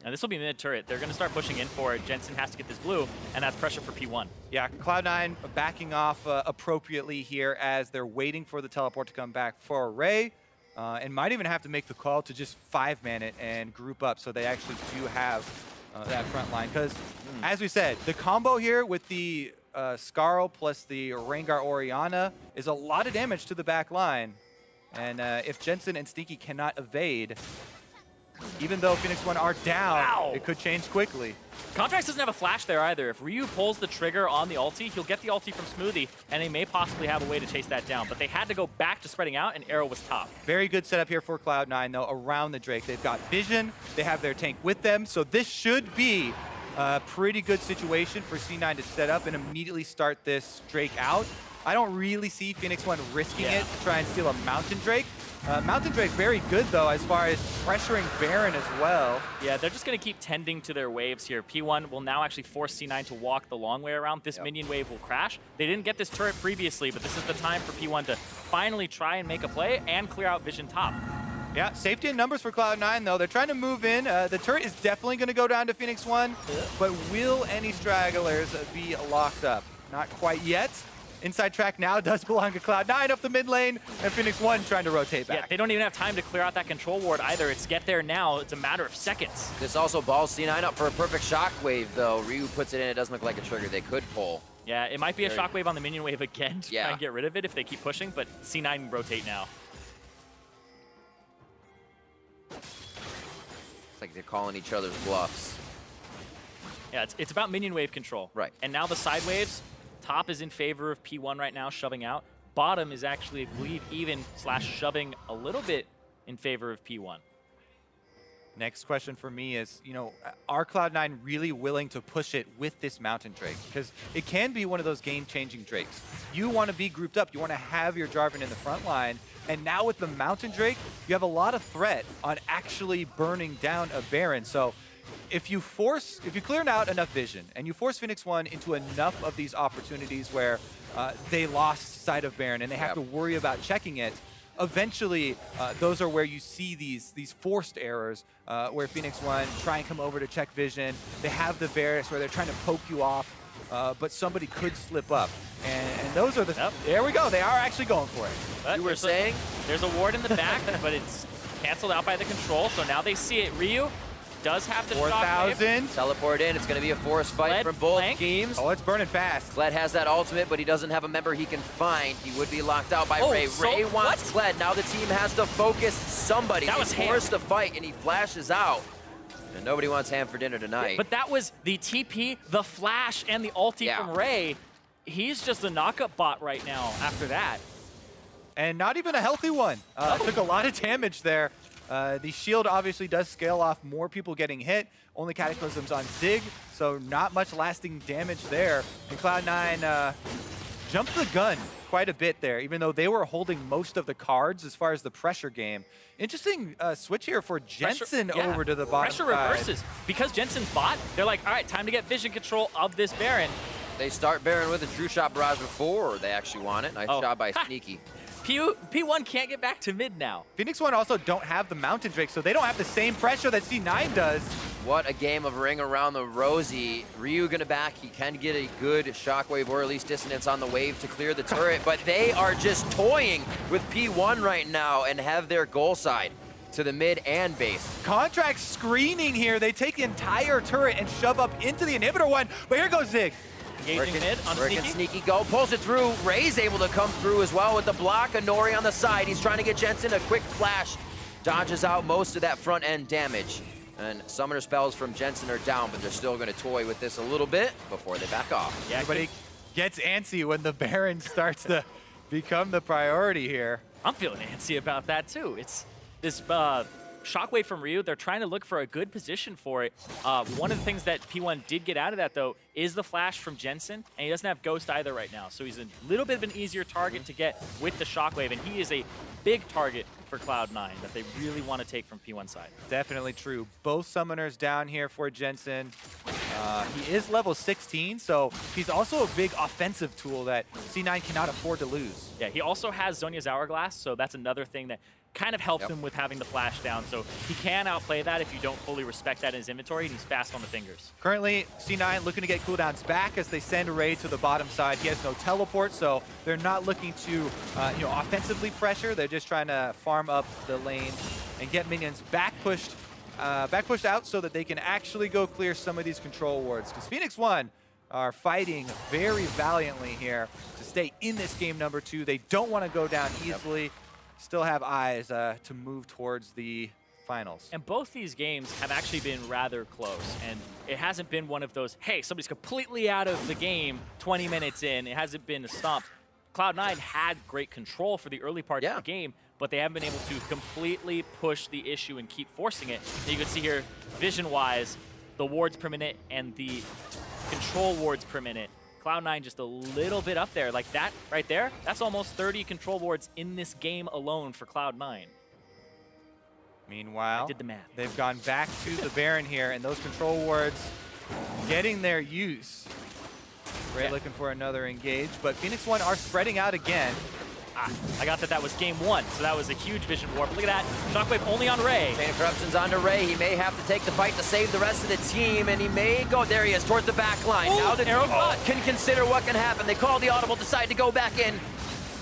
And this will be mid-turret. They're going to start pushing in for it. Jensen has to get this blue, and that's pressure for P1. Yeah, Cloud9 backing off appropriately here as they're waiting for the teleport to come back for Ray, and might even have to make the call to just 5-man it and group up so they actually do have that front line. Because As we said, the combo here with the Skarl plus the Rengar Orianna is a lot of damage to the back line. And if Jensen and Sneaky cannot evade, even though Phoenix1 are down, it could change quickly. Contractz doesn't have a flash there either. If Ryu pulls the trigger on the ulti, he'll get the ulti from Smoothie, and they may possibly have a way to chase that down. But they had to go back to spreading out, and Arrow was top. Very good setup here for Cloud9, though, around the Drake. They've got vision, they have their tank with them, so this should be a pretty good situation for C9 to set up and immediately start this Drake out. I don't really see Phoenix1 risking it to try and steal a Mountain Drake. Mountain Drake very good, though, as far as pressuring Baron as well. Yeah, they're just going to keep tending to their waves here. P1 will now actually force C9 to walk the long way around. This minion wave will crash. They didn't get this turret previously, but this is the time for P1 to finally try and make a play and clear out vision top. Yeah, safety in numbers for Cloud9, though. They're trying to move in. The turret is definitely going to go down to Phoenix1, but will any stragglers be locked up? Not quite yet. Inside track now does belong to Cloud9 up the mid lane, and Phoenix1 trying to rotate back. Yeah, they don't even have time to clear out that control ward either. It's get there now. It's a matter of seconds. This also balls C9 up for a perfect shockwave, though. Ryu puts it in. It doesn't look like a trigger they could pull. Yeah, it might be a shockwave on the minion wave again to try and get rid of it if they keep pushing, but C9 rotate now. It's like they're calling each other's bluffs. Yeah, it's about minion wave control. Right. And now the side waves, top is in favor of P1 right now, shoving out. Bottom is actually, I believe, even / shoving a little bit in favor of P1. Next question for me is, you know, are Cloud9 really willing to push it with this Mountain Drake? Because it can be one of those game-changing Drakes. You want to be grouped up. You want to have your Jarvan in the front line. And now with the Mountain Drake, you have a lot of threat on actually burning down a Baron. So if you clear out enough vision and you force Phoenix1 into enough of these opportunities where they lost sight of Baron and they have to worry about checking it, eventually those are where you see these forced errors where Phoenix1 try and come over to check vision. They have the varus where they're trying to poke you off, but somebody could slip up. And those are the... There we go. They are actually going for it. But you were saying? There's a ward in the back, but it's canceled out by the control, so now they see it. Ryu does have the 4,000. Teleport in. It's going to be a forced fight from both teams. Oh, it's burning fast. kled has that ultimate, but he doesn't have a member he can find. He would be locked out by Ray. Ray wants kled. Now the team has to focus somebody. That was forced the fight, and he flashes out. And nobody wants ham for dinner tonight. But that was the TP, the flash, and the ulti from Ray. He's just a knockup bot right now after that. And not even a healthy one. Took a lot of damage there. The shield obviously does scale off more people getting hit. Only Cataclysms on Zig, so not much lasting damage there. And Cloud9 jumped the gun quite a bit there, even though they were holding most of the cards as far as the pressure game. Interesting switch here for Jensen over to the bottom Pressure reverses. Because Jensen's bot, they're like, all right, time to get vision control of this Baron. They start Baron with a true shot barrage before they actually want it. Nice job by Sneaky. P1 can't get back to mid now. Phoenix1 also don't have the Mountain Drake, so they don't have the same pressure that C9 does. What a game of ring around the rosy. Ryu gonna back. He can get a good shockwave or at least dissonance on the wave to clear the turret, but they are just toying with P1 right now and have their goal side to the mid and base. Contractz screening here. They take the entire turret and shove up into the inhibitor one, but here goes Zig. Engaging mid on Sneaky. Sneaky go, pulls it through. Ray's able to come through as well with the block. Inori on the side. He's trying to get Jensen a quick flash. Dodges out most of that front end damage. And summoner spells from Jensen are down, but they're still going to toy with this a little bit before they back off. Yeah, but he gets antsy when the Baron starts to become the priority here. I'm feeling antsy about that too. It's this shockwave from Ryu. They're trying to look for a good position for it. One of the things that P1 did get out of that, though, is the flash from Jensen, and he doesn't have Ghost either right now. So he's a little bit of an easier target to get with the shockwave, and he is a big target for Cloud9 that they really want to take from P1 side. Definitely true. Both summoners down here for Jensen. He is level 16, so he's also a big offensive tool that C9 cannot afford to lose. Yeah, he also has Zhonya's Hourglass, so that's another thing that kind of helps him with having the flash down, so he can outplay that if you don't fully respect that in his inventory, and he's fast on the fingers. Currently, C9 looking to get cooldowns back as they send Ray to the bottom side. He has no teleport, so they're not looking to offensively pressure. They're just trying to farm up the lane and get minions back pushed back pushed out so that they can actually go clear some of these control wards. Because Phoenix1 are fighting very valiantly here to stay in this game number 2. They don't want to go down easily. Still have eyes to move towards the finals. And both these games have actually been rather close. And it hasn't been one of those, hey, somebody's completely out of the game 20 minutes in. It hasn't been a stomp. Cloud9 had great control for the early part of the game, but they haven't been able to completely push the issue and keep forcing it. And you can see here, vision-wise, the wards per minute and the control wards per minute. Cloud9 just a little bit up there. Like that right there, that's almost 30 control wards in this game alone for Cloud9. Meanwhile, I did the math. They've gone back to the Baron here, and those control wards getting their use. Ray looking for another engage, but Phoenix1 are spreading out again. I got that was game 1, so that was a huge vision warp. Look at that, Shockwave only on Ray. Chain of Corruption's onto Ray. He may have to take the fight to save the rest of the team, and he may go, there he is, towards the back line. Now the team can consider what can happen. They call the audible, decide to go back in.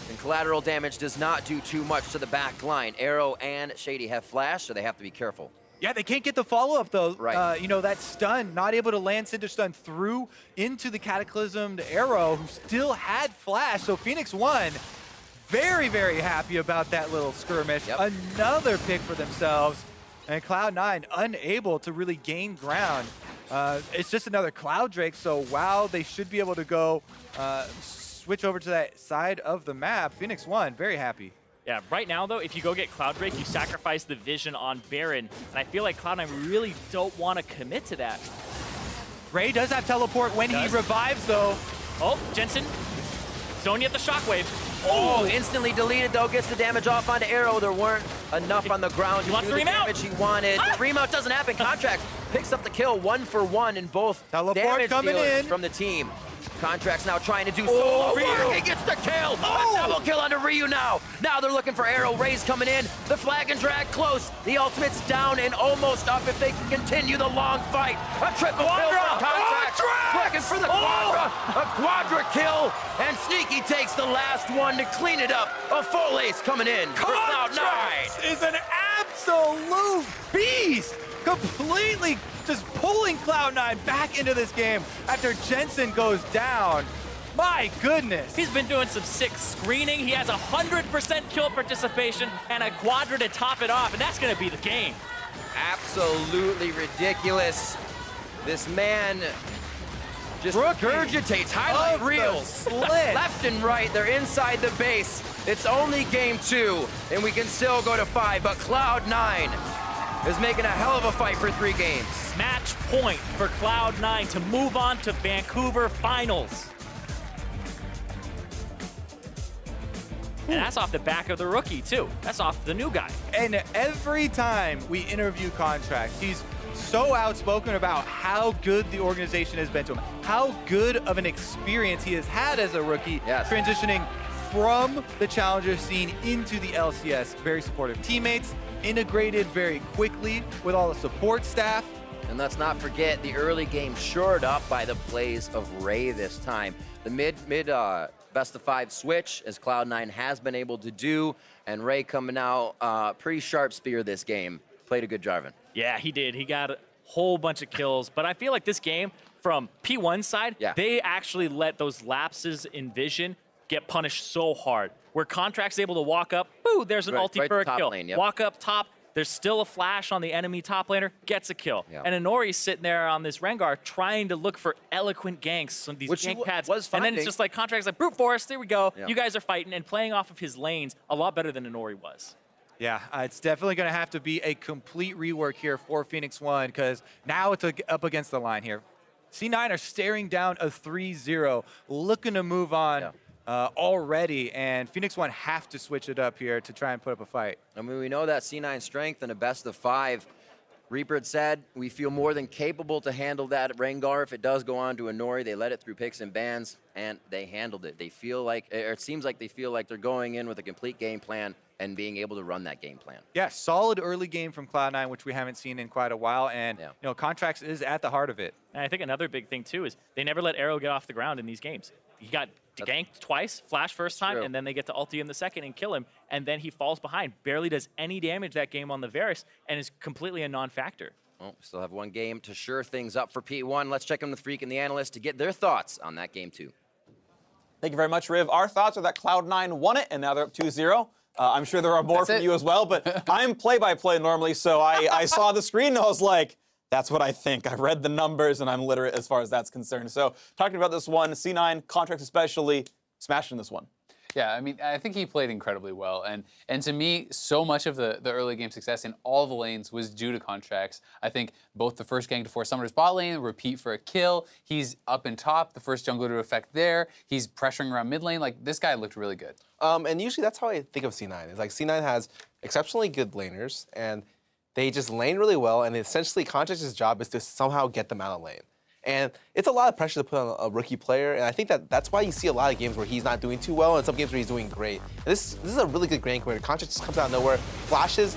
And collateral damage does not do too much to the back line. Arrow and Shady have flash, so they have to be careful. Yeah, they can't get the follow-up, though. Right. You know, that stun, not able to land Syndra stun through into the Cataclysmed Arrow, who still had flash. So Phoenix1, very, very happy about that little skirmish. Another pick for themselves. And Cloud9 unable to really gain ground. It's just another Cloud Drake, so while they should be able to go switch over to that side of the map, Phoenix1, very happy. Yeah, right now, though, if you go get Cloud Drake, you sacrifice the vision on Baron. And I feel like Cloud9 really don't want to commit to that. Ray does have teleport when he revives, though. Oh, Jensen. Zoning at the Shockwave. Oh, instantly deleted, though. Gets the damage off onto Arrow. There weren't enough on the ground to do the damage he wanted. The remount doesn't happen. Contractz picks up the kill 1 for 1 in both damage coming in from the team. Contractz now trying to do solo work. He gets the kill. A double kill onto Ryu now. Now they're looking for Arrow. Ray's coming in. The flag and drag close. The ultimate's down and almost up if they can continue the long fight. A triple kill from Contractz. Looking for the quadra. A quadra kill. And Sneaky takes the last one to clean it up. A full ace coming in for Cloud9. Is an absolute beast. Completely just pulling Cloud9 back into this game after Jensen goes down. My goodness. He's been doing some sick screening. He has 100% kill participation and a quadra to top it off, and that's going to be the game. Absolutely ridiculous. This man just regurgitates highlight reels left and right. They're inside the base. It's only game 2, and we can still go to 5, but Cloud9 is making a hell of a fight for 3 games. Match point for Cloud9 to move on to Vancouver Finals. And that's off the back of the rookie, too. That's off the new guy. And every time we interview Contractz, he's so outspoken about how good the organization has been to him, how good of an experience he has had as a rookie, transitioning from the challenger scene into the LCS. Very supportive teammates, integrated very quickly with all the support staff. And let's not forget the early game shored up by the plays of Ray this time. The mid best of 5 switch, as Cloud9 has been able to do, and Ray coming out pretty sharp spear this game. Played a good Jarvan. Yeah, he did. He got a whole bunch of kills, but I feel like this game, from P1's side, they actually let those lapses in vision get punished so hard. Where Contractz able to walk up, boo, there's an ulti for a kill. Lane, walk up top, there's still a flash on the enemy top laner, gets a kill. And Inori's sitting there on this Rengar trying to look for eloquent ganks, some of these gank pads. And then it's just like Contractz like, brute force, there we go. You guys are fighting and playing off of his lanes a lot better than Inori was. Yeah, it's definitely going to have to be a complete rework here for Phoenix1, because now it's up against the line here. C9 are staring down a 3-0, looking to move on already, and Phoenix1 have to switch it up here to try and put up a fight. I mean, we know that C9 strength in a best of 5. Reaper said, we feel more than capable to handle that Rengar if it does go on to Inori. They let it through picks and bans, and they handled it. They feel like, or it seems like they feel like they're going in with a complete game plan and being able to run that game plan. Yeah, solid early game from Cloud9, which we haven't seen in quite a while, and you know, Contractz is at the heart of it. And I think another big thing, too, is they never let Arrow get off the ground in these games. he got ganked twice, flash first time, and then they get to ulti in the second and kill him, and then he falls behind, barely does any damage that game on the Varus, and is completely a non-factor. Well, we still have one game to sure things up for P1. Let's check in with Freak and the analyst to get their thoughts on that game 2. Thank you very much, Riv. Our thoughts are that Cloud9 won it, and now they're up 2-0. I'm sure there are more from you as well, but I'm play-by-play normally, so I saw the screen and I was like, that's what I think. I read the numbers, and I'm literate as far as that's concerned. So talking about this one, C9, Contractz especially, smashing this one. Yeah, I mean, I think he played incredibly well. And to me, so much of the early game success in all the lanes was due to Contractz. I think both the first gank to force Summoner's bot lane, repeat for a kill. He's up and top, the first jungler to affect there. He's pressuring around mid lane. Like, this guy looked really good. And usually that's how I think of C9. It's like C9 has exceptionally good laners, and they just lane really well, and essentially Contractz' job is to somehow get them out of lane. And it's a lot of pressure to put on a rookie player, and I think that's why you see a lot of games where he's not doing too well, and some games where he's doing great. And this is a really good gank where Contractz just comes out of nowhere, flashes,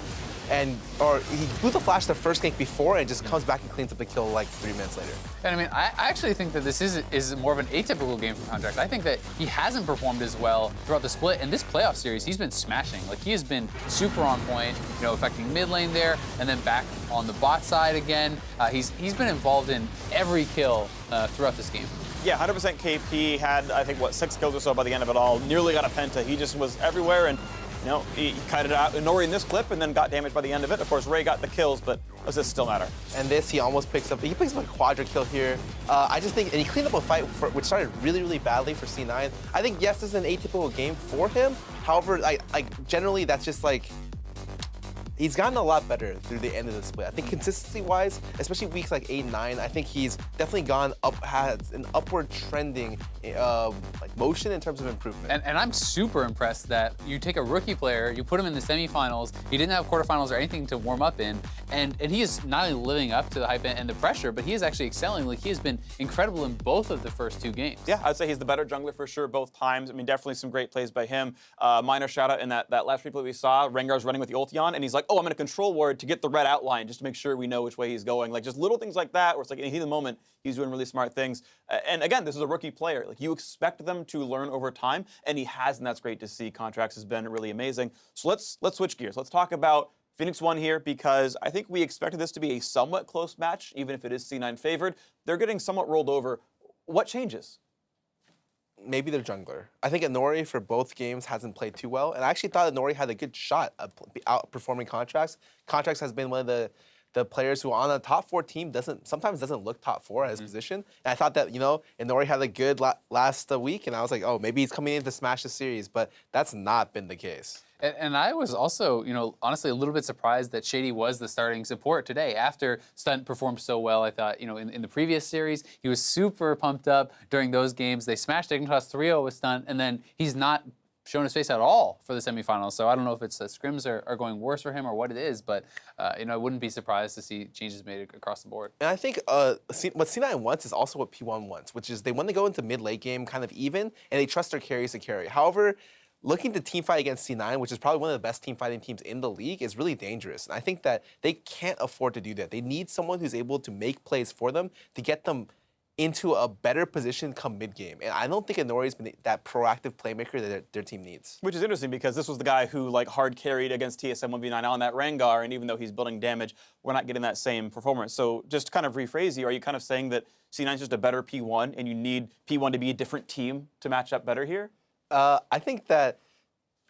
or he blew the flash the first gank before and just comes back and cleans up the kill like 3 minutes later. And I mean, I actually think that this is more of an atypical game for Contractz. I think that he hasn't performed as well throughout the split. In this playoff series, he's been smashing. Like, he has been super on point, you know, affecting mid lane there, and then back on the bot side again. He's been involved in every kill throughout this game. Yeah, 100% KP had, I think, what, 6 kills or so by the end of it all. Nearly got a penta. He just was everywhere, and you know, he kited out Inori in this clip and then got damaged by the end of it. Of course, Ray got the kills, but does this still matter? And this, he almost picks up a quadra kill here. I just think, and he cleaned up a fight which started really, really badly for C9. I think, yes, this is an atypical game for him. However, generally, that's just like, he's gotten a lot better through the end of the split. I think consistency-wise, especially weeks like 8 and 9, I think he's definitely gone up, has an upward trending like motion in terms of improvement. And I'm super impressed that you take a rookie player, you put him in the semifinals, he didn't have quarterfinals or anything to warm up in, and he is not only living up to the hype and the pressure, but he is actually excelling. Like, he has been incredible in both of the first 2 games. Yeah, I'd say he's the better jungler for sure both times. I mean, definitely some great plays by him. Minor shout out in that last replay we saw, Rengar's running with the ulti on, and he's like, oh, I'm gonna control ward to get the red outline just to make sure we know which way he's going. Like, just little things like that, where it's like in the heat of the moment, he's doing really smart things. And again, this is a rookie player. Like, you expect them to learn over time, and he has, and that's great to see. Contractz has been really amazing. So let's switch gears. Let's talk about Phoenix1 here, because I think we expected this to be a somewhat close match, even if it is C9 favored. They're getting somewhat rolled over. What changes? Maybe their jungler. I think Inori for both games hasn't played too well, and I actually thought Inori had a good shot at outperforming Contractz. Contractz has been one of the players who on a top 4 team sometimes doesn't look top 4 at his position. And I thought that, you know, Inori had a good last week, and I was like, oh, maybe he's coming in to smash the series, but that's not been the case. And I was also, you know, honestly a little bit surprised that Shady was the starting support today. After Stunt performed so well, I thought, you know, in the previous series, he was super pumped up during those games. They smashed Ignitas 3-0 with Stunt, and then he's not shown his face at all for the semifinals. So I don't know if it's the scrims are going worse for him or what it is, but you know, I wouldn't be surprised to see changes made across the board. And I think what C9 wants is also what P1 wants, which is they want to go into mid-late game kind of even, and they trust their carries to carry. However, looking to teamfight against C9, which is probably one of the best team-fighting teams in the league, is really dangerous. And I think that they can't afford to do that. They need someone who's able to make plays for them to get them into a better position come mid-game. And I don't think Inori's been that proactive playmaker that their team needs. Which is interesting, because this was the guy who like hard carried against TSM 1v9 on that Rengar, and even though he's building damage, we're not getting that same performance. So just to kind of rephrase you, are you kind of saying that C9 is just a better P1 and you need P1 to be a different team to match up better here? I think that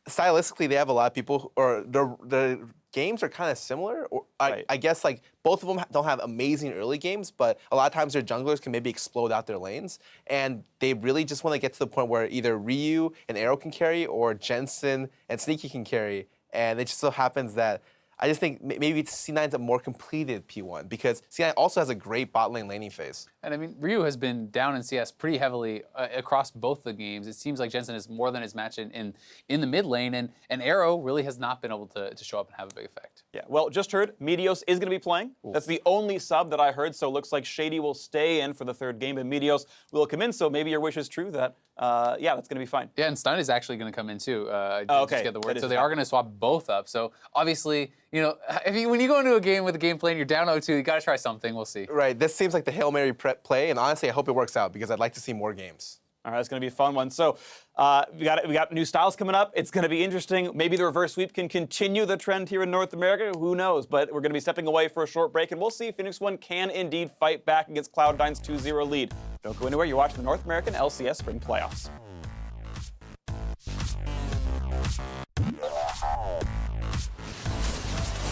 stylistically they have a lot of people, or the games are kind of similar. Or Right. I guess like both of them don't have amazing early games, but a lot of times their junglers can maybe explode out their lanes, and they really just want to get to the point where either Ryu and Arrow can carry, or Jensen and Sneaky can carry. And it just so happens that I just think maybe C9's a more completed P1, because C9 also has a great bot lane laning phase. And I mean, Ryu has been down in CS pretty heavily across both the games. It seems like Jensen is more than his match in the mid lane, and Arrow really has not been able to show up and have a big effect. Yeah, well, just heard Meteos is going to be playing. Ooh. That's the only sub that I heard, so it looks like Shady will stay in for the 3rd game, and Meteos will come in, so maybe your wish is true that, yeah, that's going to be fine. Yeah, and Stunt is actually going to come in too. I okay. just get the word. So they are going to swap both up. So obviously, you know, when you go into a game with a game plan, you're down 0-2, you got to try something. We'll see. Right, this seems like the Hail Mary play, and honestly, I hope it works out, because I'd like to see more games. All right, that's going to be a fun one. So we got new styles coming up. It's going to be interesting. Maybe the reverse sweep can continue the trend here in North America. Who knows? But we're going to be stepping away for a short break, and we'll see if Phoenix1 can indeed fight back against Cloud9's 2-0 lead. Don't go anywhere. You're watching the North American LCS Spring Playoffs.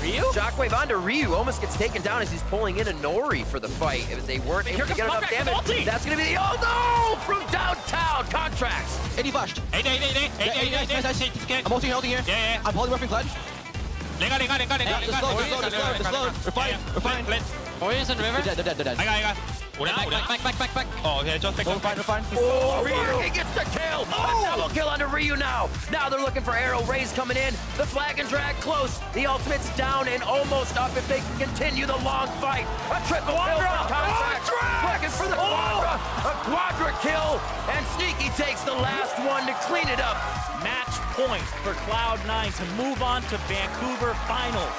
Ryu? Shockwave onto Ryu. Almost gets taken down as he's pulling in Inori for the fight. If they weren't able to get enough damage, that's going to be the... Oh, no! From downtown, Contractz. 80 flashed. 80. I'm ulting here. Yeah. I'm polymorphing kled. They're slowed. We're fine. Orianna's in river. They're dead. Back. Oh, okay, just we're fine. Oh, Ryu, he gets the kill. A double kill onto Ryu now. Now they're looking for Arrow Rays coming in. The flag and drag close. The ultimate's down and almost up if they can continue the long fight. A triple kill from Contractz. Looking for the quadra. A quadra kill. And Sneaky takes the last one to clean it up. Match point for Cloud9 to move on to Vancouver Finals.